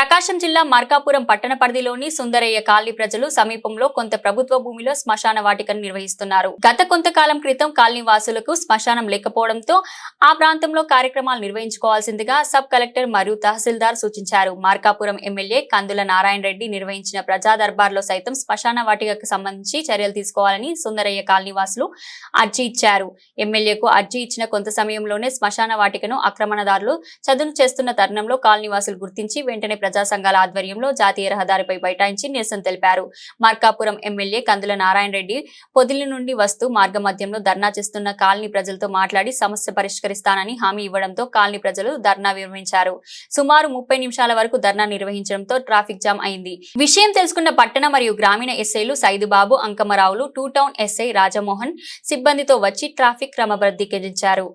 ప్రకాశం జిల్లా మార్కాపురం పట్టణ పరిధిలోని సుందరయ్య కాలనీ ప్రజలు సమీపంలో కొంత ప్రభుత్వ భూమిలో శ్మశాన వాటికను నిర్వహిస్తున్నారు. గత కొంతకాలం క్రితం కాలనీ వాసులకు శ్మశానం లేకపోవడంతో ఆ ప్రాంతంలో కార్యక్రమాలు నిర్వహించుకోవాల్సిందిగా సబ్ కలెక్టర్ మరియు తహసీల్దార్ సూచించారు. మార్కాపురం ఎమ్మెల్యే కందుల నారాయణ రెడ్డి నిర్వహించిన ప్రజా దర్బార్లో సైతం శ్మశాన వాటికకు సంబంధించి చర్యలు తీసుకోవాలని సుందరయ్య కాలనీ వాసులు అర్జీ ఇచ్చారు. ఎమ్మెల్యేకు అర్జీ ఇచ్చిన కొంత సమయంలోనే శ్మశాన వాటికను ఆక్రమణదారులు చదును చేస్తున్న తరుణంలో కాలనీ వాసులు గుర్తించి వెంటనే ప్రజా సంఘాల ఆధ్వర్యంలో జాతీయ రహదారిపై బైఠాయించి నిరసన తెలిపారు. మార్కాపురం ఎమ్మెల్యే కందుల నారాయణ రెడ్డి పొదిలి నుండి వస్తూ మార్గ మధ్యంలో ధర్నా చేస్తున్న కాలనీ ప్రజలతో మాట్లాడి సమస్య పరిష్కరిస్తానని హామీ ఇవ్వడంతో కాలనీ ప్రజలు ధర్నా విరమించారు. సుమారు 30 నిమిషాల వరకు ధర్నా నిర్వహించడంతో ట్రాఫిక్ జామ్ అయింది. విషయం తెలుసుకున్న పట్టణ మరియు గ్రామీణ ఎస్ఐలు సైదుబాబు, అంకమరావులు, 2 టౌన్ ఎస్ఐ రాజమోహన్ సిబ్బందితో వచ్చి ట్రాఫిక్ క్రమబద్ధీకరించారు.